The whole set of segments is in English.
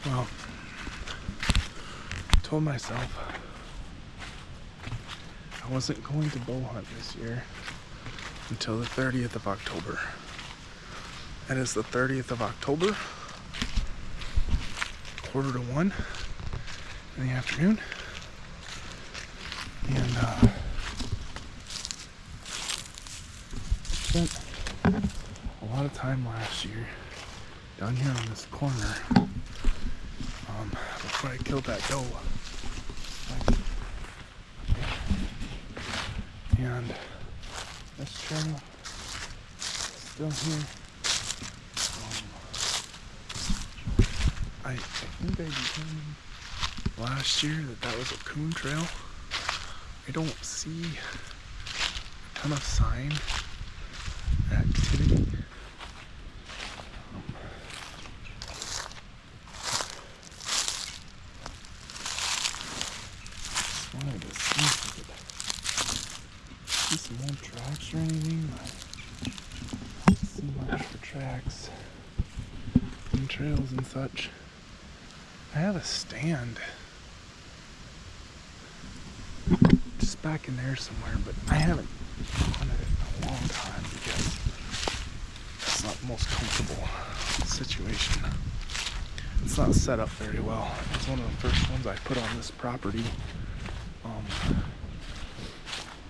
Well, I told myself I wasn't going to bow hunt this year until the 30th of October. That is the 30th of October, 1:45 in the afternoon. And spent a lot of time last year down here on this corner before I killed that doe. And this trail is still here. I think I determined last year that was a coon trail. I don't see a ton of sign or activity. Just wanted to see if I could see some more tracks or anything. I don't see much for tracks and trails and such. I have a stand just back in there somewhere, but I haven't done it in a long time because it's not the most comfortable situation. It's not set up very well. It's one of the first ones I put on this property.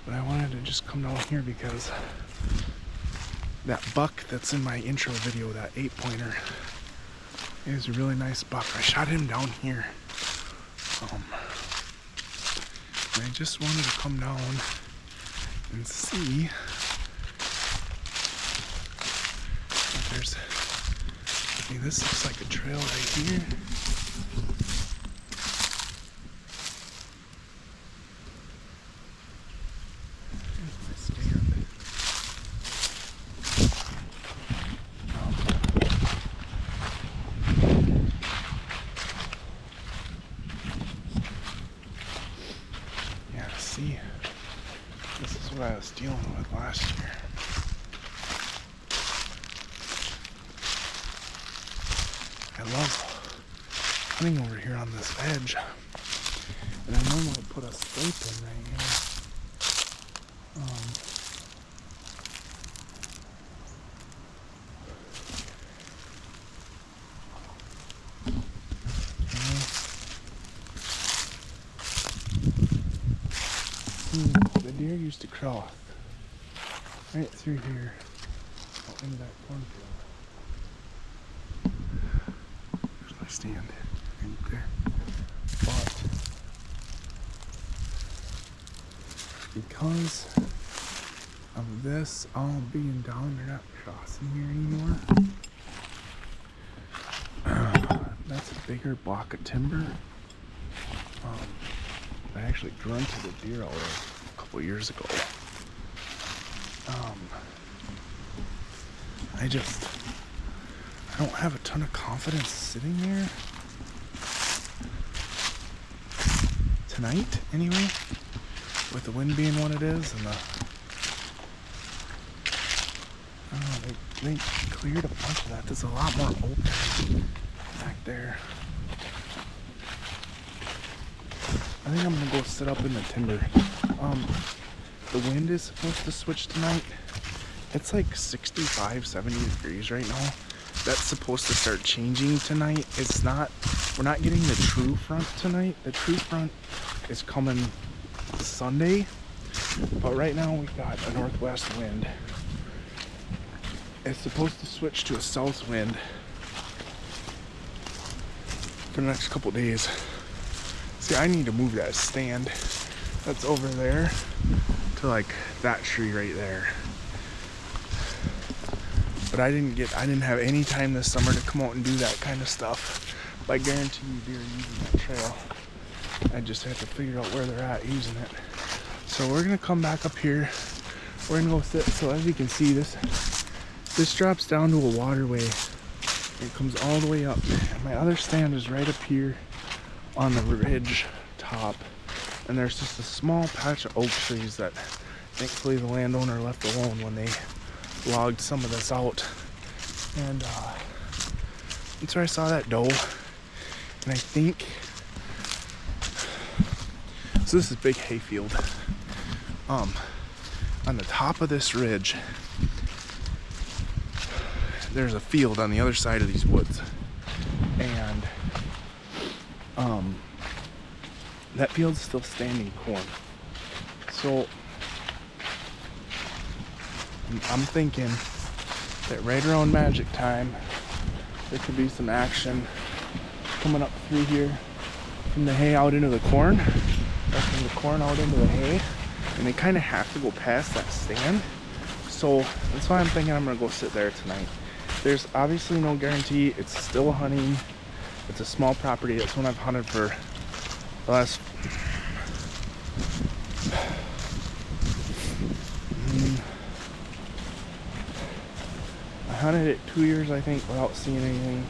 But I wanted to just come down here because that buck that's in my intro video, that 8-pointer, is a really nice buck. I shot him down here. And I just wanted to come down and see if there's, I mean, this looks like a trail right here. This is what I was dealing with last year. I love hunting over here on this edge, and I normally put a scrape in right here. The deer used to cross right through here out into that cornfield. There's my stand right there. But because of this all being down, they're not crossing here anymore. That's a bigger block of timber. I actually grunted a deer out of a couple years ago. I don't have a ton of confidence sitting there tonight, anyway, with the wind being what it is, and they cleared a bunch of that. There's a lot more open back there. I think I'm gonna go sit up in the timber. The wind is supposed to switch tonight. It's like 65, 70 degrees right now. That's supposed to start changing tonight. It's not, we're not getting the true front tonight. The true front is coming Sunday. But right now we've got a northwest wind. It's supposed to switch to a south wind for the next couple days. See, I need to move that stand that's over there to like that tree right there. But I didn't have any time this summer to come out and do that kind of stuff. But I guarantee you deer are using that trail. I just have to figure out where they're at using it. So we're gonna come back up here. We're gonna go sit. So as you can see, this drops down to a waterway. It comes all the way up. And my other stand is right up here on the ridge top, and there's just a small patch of oak trees that thankfully the landowner left alone when they logged some of this out. And that's where I saw that doe. And I think, so this is a big hayfield. On the top of this ridge, there's a field on the other side of these woods. And that field's still standing corn. So I'm thinking that right around magic time, there could be some action coming up through here from the hay out into the corn, or from the corn out into the hay, and they kind of have to go past that stand. So that's why I'm thinking I'm gonna go sit there tonight. There's obviously no guarantee. It's still hunting. It's a small property. It's one I've hunted for the last I hunted it 2 years, I think, without seeing anything.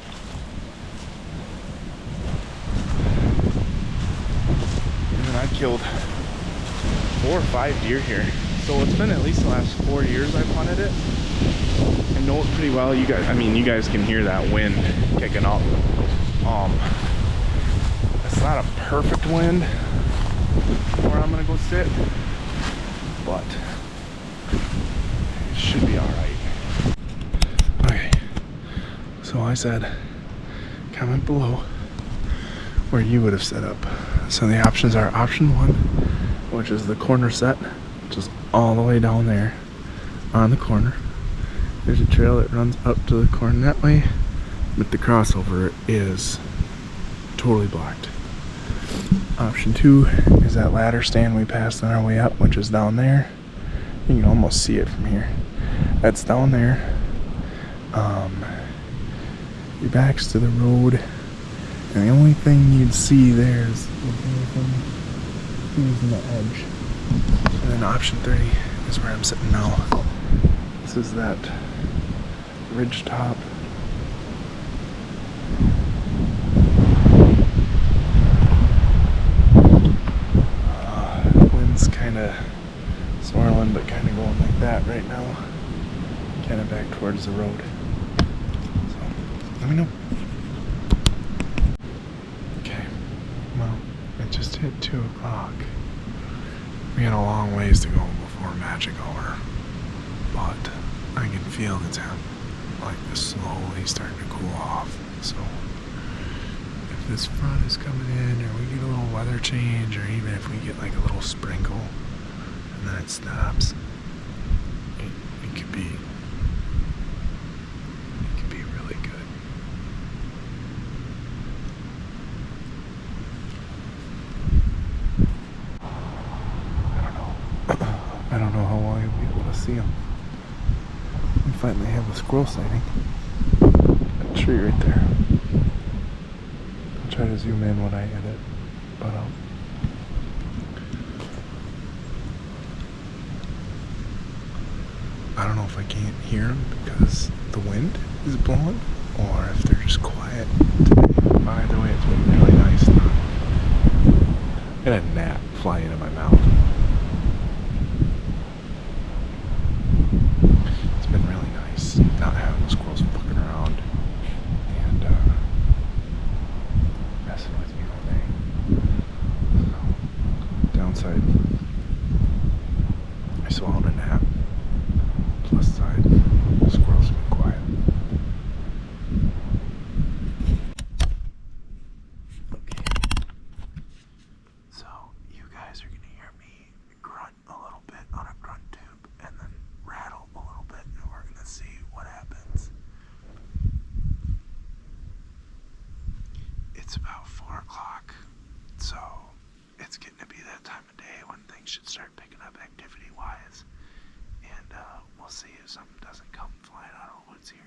And then I killed 4 or 5 deer here. So it's been at least the last 4 years I've hunted it. I know it pretty well. You guys can hear that wind kicking up. It's not a perfect wind where I'm gonna go sit, but it should be all right. Okay, so I said comment below where you would have set up. So the options are option 1, which is the corner set, which is all the way down there on the corner. There's a trail that runs up to the corner that way, but the crossover is totally blocked. Option 2 is that ladder stand we passed on our way up, which is down there. You can almost see it from here. That's down there. Your back's to the road, and the only thing you'd see there is the edge. And then option 3 is where I'm sitting now. This is that ridge top. Wind's kind of swirling, but kind of going like that right now. Kind of back towards the road. So, let me know. Okay, well, it just hit 2 o'clock. We got a long ways to go before magic hour, but I can feel the temp like slowly starting to cool off. So if this front is coming in, or we get a little weather change, or even if we get like a little sprinkle and then it stops, it could be really good. I don't know how long you'll be able to see them. We finally have a squirrel sighting. A tree right there. I'll try to zoom in when I edit, but I don't know if I can't hear them because the wind is blowing, or if they're just quiet today. Either way, it's been really nice. I had a gnat fly into my mouth. It's been really nice not having the squirrels fucking around and messing with me all day. So, downside, I swallowed a gnat. Plus side, the squirrels have been quiet. Okay. So you guys are gonna hear me grunt a little bit on a grunt tube and then rattle a little bit, and we're gonna see what happens. It's about 4 o'clock, so it's getting to be that time of day when things should start picking up activity-wise. And we'll see if something doesn't come flying out of the woods here.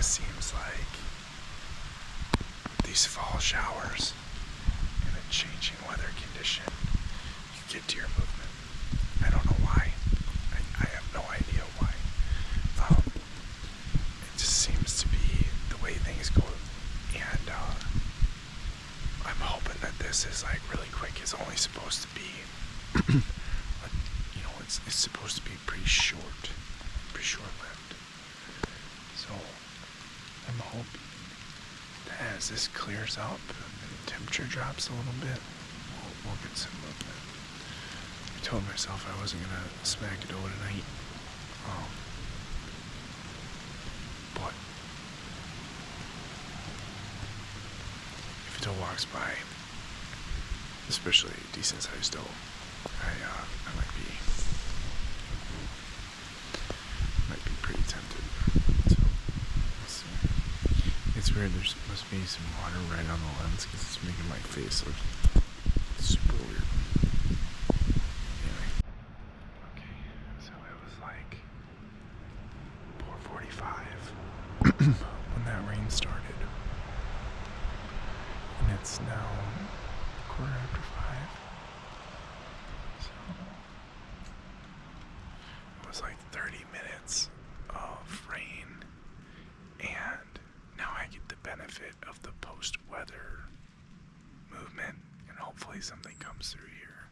it seems like these fall showers and a changing weather condition, you get to your movement. I don't know why. I have no idea why. It just seems to be the way things go. And I'm hoping that this is like really quick. It's only supposed to be, it's supposed to be pretty short-lived. So I'm hoping that as this clears up and the temperature drops a little bit, we'll get some movement. I told myself I wasn't gonna smack it over tonight, but if a doe walks by, especially a decent sized doe, I might be pretty tempted. So we'll see. It's weird. There must be some water right on the lens because it's making my face look super weird. Anyway, okay. So it was like 4:45 when that rain started, and it's now 5:15. So it was like 30 minutes of rain, and now I get the benefit of the post-weather movement, and hopefully something comes through here.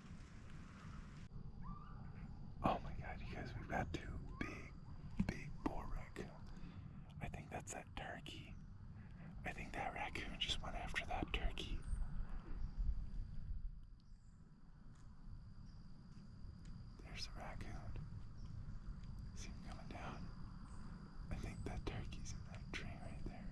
Oh my god, you guys, we've got two big bull raccoons. I think that's that turkey. I think that raccoon just went after that turkey. There's the raccoon. See him coming down? I think that turkey's in that tree right there.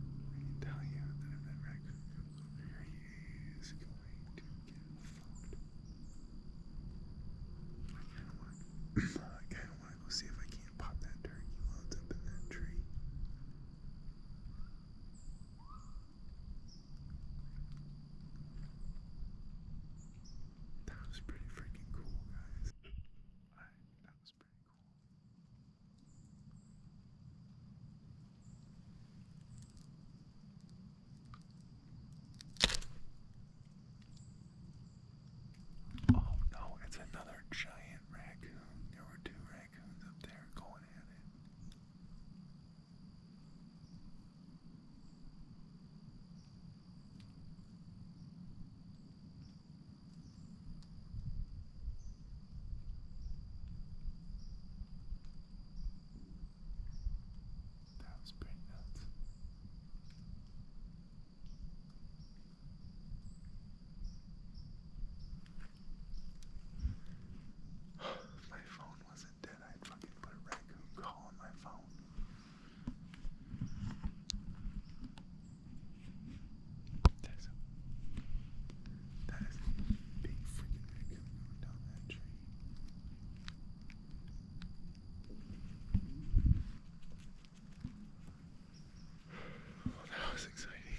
I can tell you that if that raccoon comes over here, he is going to get food. I kind of want to go see if I can't pop that turkey while it's up in that tree. That was pretty freaking cool, guys. That was pretty cool. Oh no, it's another giant raccoon. There were two raccoons up there going at it. That was pretty nuts. My phone wasn't dead. I'd fucking put a raccoon call on my phone. That is a big freaking raccoon going down that tree. Well, that was exciting.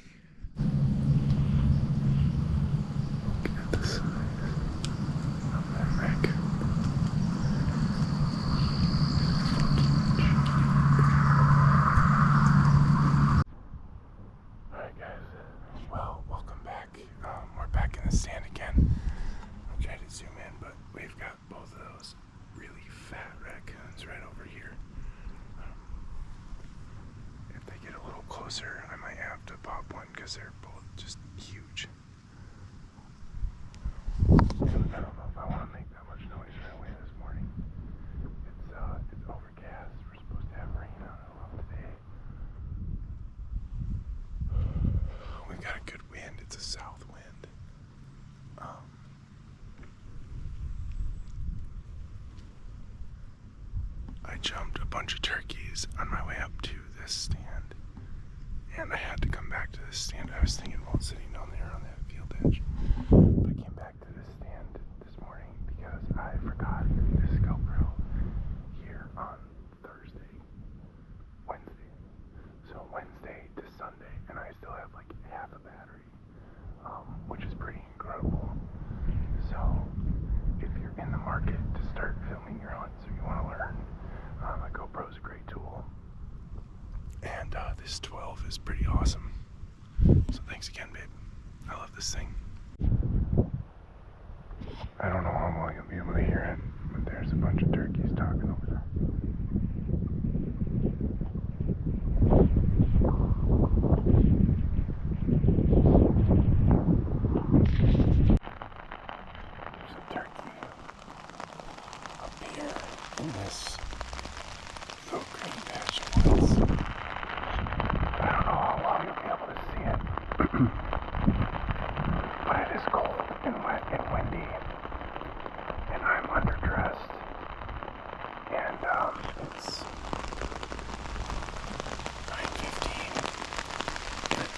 Look at the size of that raccoon. Alright guys, well, welcome back. We're back in the stand again. I'll try to zoom in, but we've got both of those really fat raccoons right over here. If they get a little closer, I might have to pop one because they're both just huge. And I don't know if I want to make that much noise right away this morning. It's overcast. We're supposed to have rain on it a little today. We've got a good wind. It's a south wind. I jumped a bunch of turkeys on my way up to this stand, and I had to come back to this stand. I was thinking about sitting down there on that field edge, but I came back to this stand this morning because I forgot to scout grill here on Wednesday. So Wednesday to Sunday, and I still have like half a battery, which is pretty incredible. in the market to start filming your hunts or you want to learn, a GoPro is a great tool. And this 12 is pretty awesome. So thanks again, babe. I love this thing. I don't know how well you'll be able to hear it, but there's a bunch of turkeys talking over there. There's a turkey up here in this little green patch of woods. I don't know how well you'll be able to see it, but it is cold and wet and windy, and I'm underdressed, and it's 9:15, and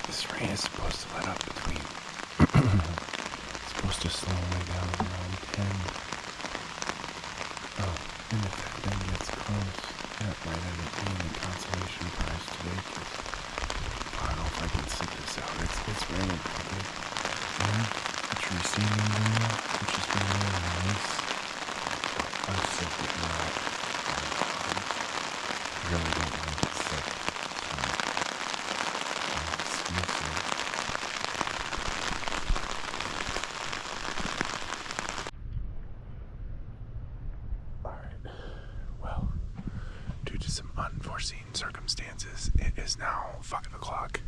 this rain is supposed to let up between, it's supposed to slow way down around 10. Oh, and if that thing gets close, that might end up being a consolation prize today, because I don't know if I can sit this out. It's raining pretty good. A tree standing there, which has been really nice. I'm sick at night. I really don't want to get sick. Alright, well, due to some unforeseen circumstances, it is now 5 o'clock.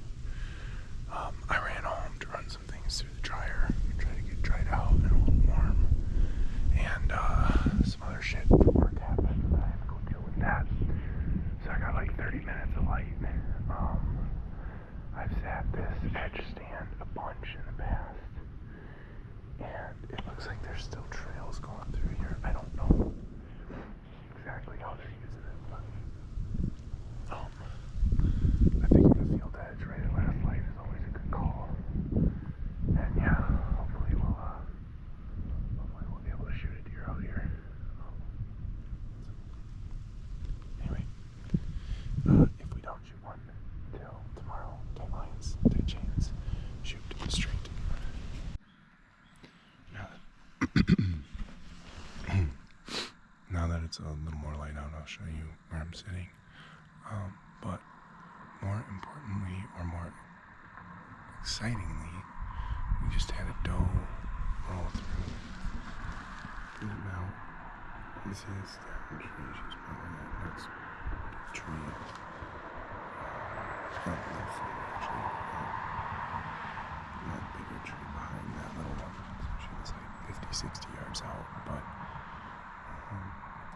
I ran home to run some things through the dryer, try to get dried out and a little warm, and some other shit for work happened. I had to go deal with that. So I got like 30 minutes of light. I've sat this edge stand a bunch in the past, and it looks like there's still trails going through here. I don't know exactly how they're using it, but I think the field edge right at last light is always a good call. And yeah, hopefully we'll be able to shoot a deer out here. Anyway, if we don't shoot one till tomorrow, 10 lions, 10 chains, shoot straight. Now that it's a little more light out, I'll show you where I'm sitting. But more importantly, or more excitingly, we just had a doe roll through the mount. This is that tree. She's probably that next tree. Actually, that bigger tree behind that little one. So she was like 50, 60 yards out, but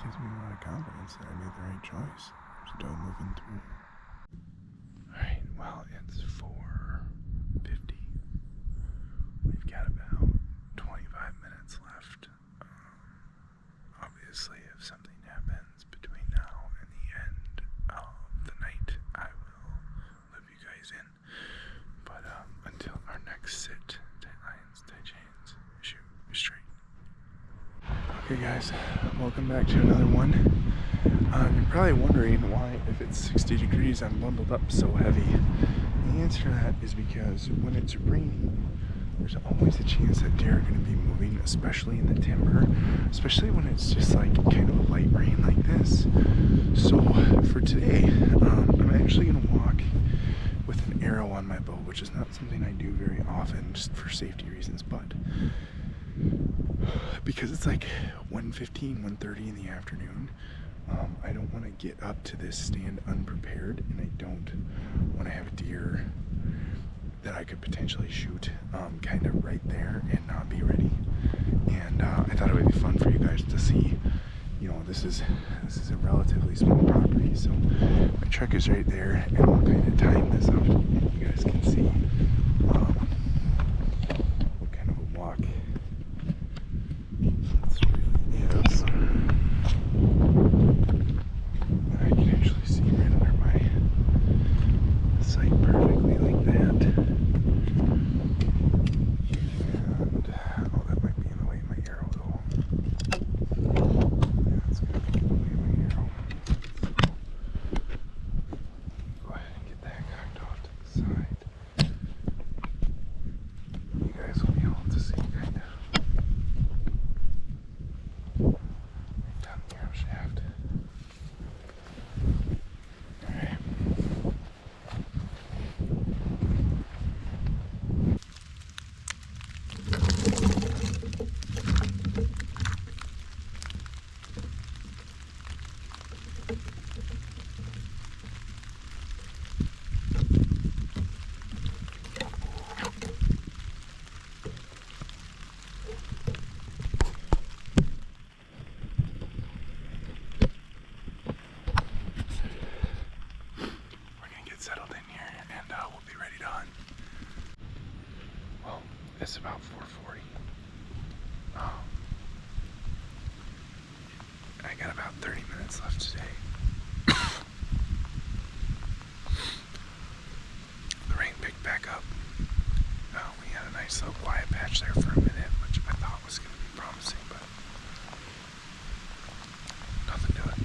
gives me a lot of confidence that I made the right choice. There's a doe moving through. Alright, well, it's 4:50. We've got about 25 minutes left. Obviously, if something happens between now and the end of the night, I will let you guys in. But until our next sit, tight lines, tight chains, shoot straight. Okay guys, welcome back to another one. You're probably wondering why, if it's 60 degrees, I'm bundled up so heavy. And the answer to that is because when it's raining, there's always a chance that deer are going to be moving, especially in the timber, especially when it's just like kind of a light rain like this. So for today, I'm actually going to walk with an arrow on my bow, which is not something I do very often, just for safety reasons, but because it's like 1:15, 1:30 in the afternoon, I don't want to get up to this stand unprepared, and I don't want to have a deer that I could potentially shoot kind of right there and not be ready. And I thought it would be fun for you guys to see. You know, this is a relatively small property, so my truck is right there, and we'll kind of time this up, and you guys can see what kind of a walk this really is. And I can actually see right under my sight perfectly like that. And oh, that might be in the way of my arrow though. Yeah, it's gonna be in the way of my arrow. Go ahead and get settled in here, and we'll be ready to hunt. Well, it's about 4:40. I got about 30 minutes left today. The rain picked back up. We had a nice little quiet patch there for a minute, which I thought was going to be promising, but nothing to it.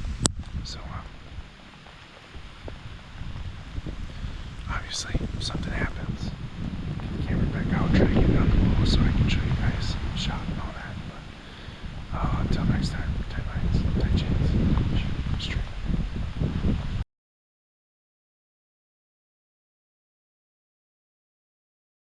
So, obviously, if something happens, get the camera back out, try to get it on the bow so I can show you guys the shot and all that. But until next time.